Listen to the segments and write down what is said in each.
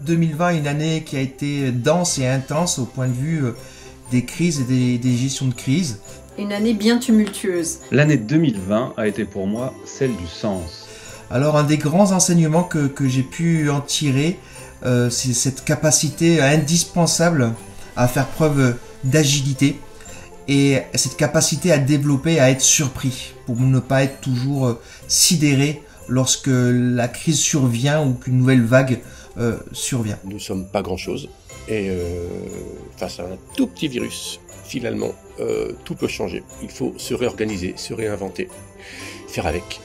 2020 est une année qui a été dense et intense au point de vue des crises et des gestions de crise. Une année bien tumultueuse. L'année 2020 a été pour moi celle du sens. Alors un des grands enseignements que j'ai pu en tirer, c'est cette capacité indispensable à faire preuve d'agilité et cette capacité à développer, à être surpris pour ne pas être toujours sidéré lorsque la crise survient ou qu'une nouvelle vague survient. Nous ne sommes pas grand-chose et face à un tout petit virus, finalement, tout peut changer. Il faut se réorganiser, se réinventer, faire avec.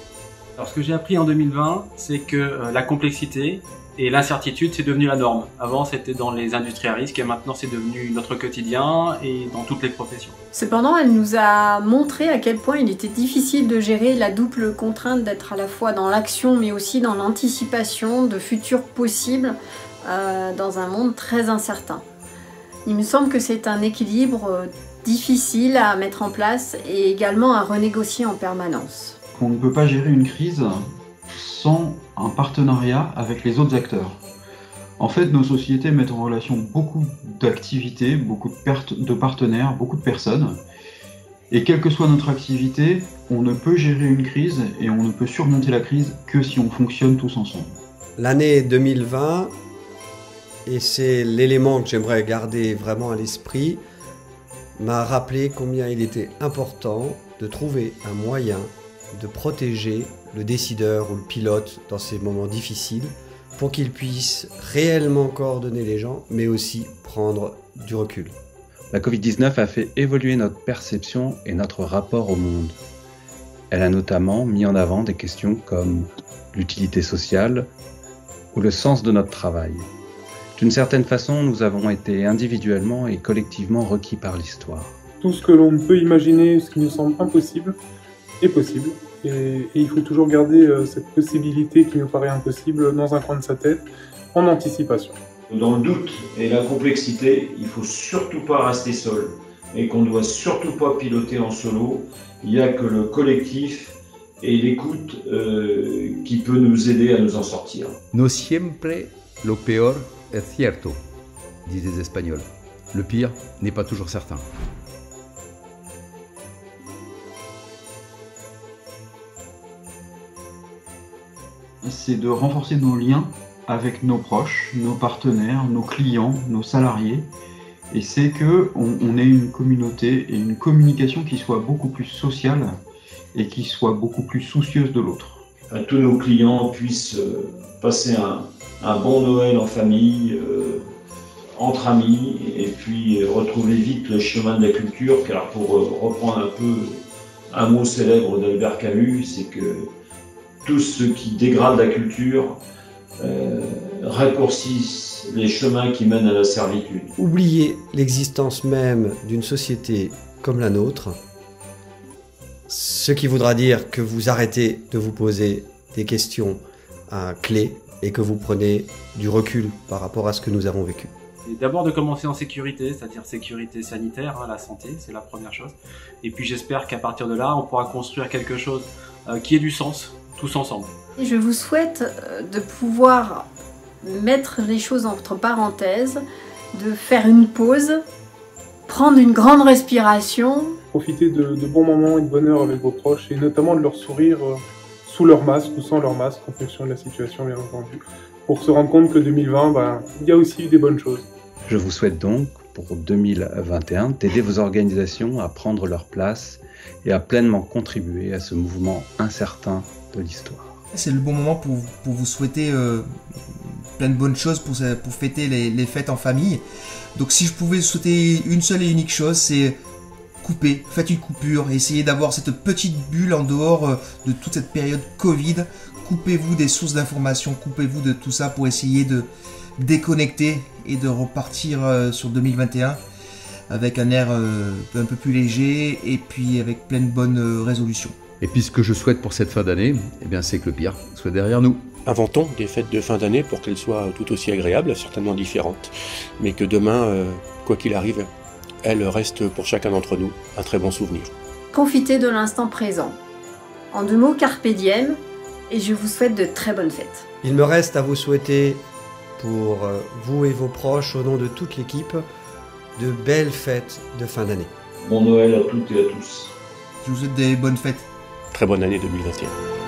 Alors ce que j'ai appris en 2020, c'est que la complexité et l'incertitude, c'est devenu la norme. Avant, c'était dans les industries à risque et maintenant, c'est devenu notre quotidien et dans toutes les professions. Cependant, elle nous a montré à quel point il était difficile de gérer la double contrainte d'être à la fois dans l'action mais aussi dans l'anticipation de futurs possibles dans un monde très incertain. Il me semble que c'est un équilibre difficile à mettre en place et également à renégocier en permanence. On ne peut pas gérer une crise sans un partenariat avec les autres acteurs. En fait, nos sociétés mettent en relation beaucoup d'activités, beaucoup de partenaires, beaucoup de personnes. Et quelle que soit notre activité, on ne peut gérer une crise et on ne peut surmonter la crise que si on fonctionne tous ensemble. L'année 2020, et c'est l'élément que j'aimerais garder vraiment à l'esprit, m'a rappelé combien il était important de trouver un moyen de protéger le décideur ou le pilote dans ces moments difficiles pour qu'il puisse réellement coordonner les gens, mais aussi prendre du recul. La Covid-19 a fait évoluer notre perception et notre rapport au monde. Elle a notamment mis en avant des questions comme l'utilité sociale ou le sens de notre travail. D'une certaine façon, nous avons été individuellement et collectivement requis par l'histoire. Tout ce que l'on peut imaginer, ce qui nous semble impossible, est possible. Et il faut toujours garder cette possibilité qui nous paraît impossible dans un coin de sa tête, en anticipation. Dans le doute et la complexité, il ne faut surtout pas rester seul et qu'on ne doit surtout pas piloter en solo. Il n'y a que le collectif et l'écoute qui peut nous aider à nous en sortir. No siempre lo peor es cierto, disent les Espagnols. Le pire n'est pas toujours certain. C'est de renforcer nos liens avec nos proches, nos partenaires, nos clients, nos salariés. Et c'est qu'on ait une communauté et une communication qui soit beaucoup plus sociale et qui soit beaucoup plus soucieuse de l'autre. Tous nos clients puissent passer un bon Noël en famille, entre amis, et puis retrouver vite le chemin de la culture, car pour reprendre un peu un mot célèbre d'Albert Camus, c'est que tout ce qui dégrade la culture raccourcissent les chemins qui mènent à la servitude. Oublier l'existence même d'une société comme la nôtre, ce qui voudra dire que vous arrêtez de vous poser des questions clés et que vous prenez du recul par rapport à ce que nous avons vécu. Et d'abord de commencer en sécurité, c'est-à-dire sécurité sanitaire, la santé, c'est la première chose. Et puis j'espère qu'à partir de là, on pourra construire quelque chose qui ait du sens, tous ensemble. Et je vous souhaite de pouvoir mettre les choses entre parenthèses, de faire une pause, prendre une grande respiration. Profiter de bons moments et de bonheur avec vos proches et notamment de leur sourire sous leur masque ou sans leur masque en fonction de la situation bien entendu. Pour se rendre compte que 2020, il y a aussi eu des bonnes choses. Je vous souhaite donc, pour 2021, d'aider vos organisations à prendre leur place et à pleinement contribuer à ce mouvement incertain de l'histoire. C'est le bon moment pour vous souhaiter plein de bonnes choses pour fêter les fêtes en famille. Donc si je pouvais souhaiter une seule et unique chose, c'est couper, faites une coupure, essayez d'avoir cette petite bulle en dehors de toute cette période Covid. Coupez-vous des sources d'informations, coupez-vous de tout ça pour essayer de déconnecter et de repartir sur 2021 avec un air un peu plus léger et puis avec plein de bonnes résolutions. Et puis ce que je souhaite pour cette fin d'année, eh bien, c'est que le pire soit derrière nous. Inventons des fêtes de fin d'année pour qu'elles soient tout aussi agréables, certainement différentes, mais que demain, quoi qu'il arrive, elles restent pour chacun d'entre nous un très bon souvenir. Profitez de l'instant présent. En 2 mots, carpe diem, et je vous souhaite de très bonnes fêtes. Il me reste à vous souhaiter pour vous et vos proches, au nom de toute l'équipe, de belles fêtes de fin d'année. Bon Noël à toutes et à tous. Je vous souhaite des bonnes fêtes. Très bonne année 2021.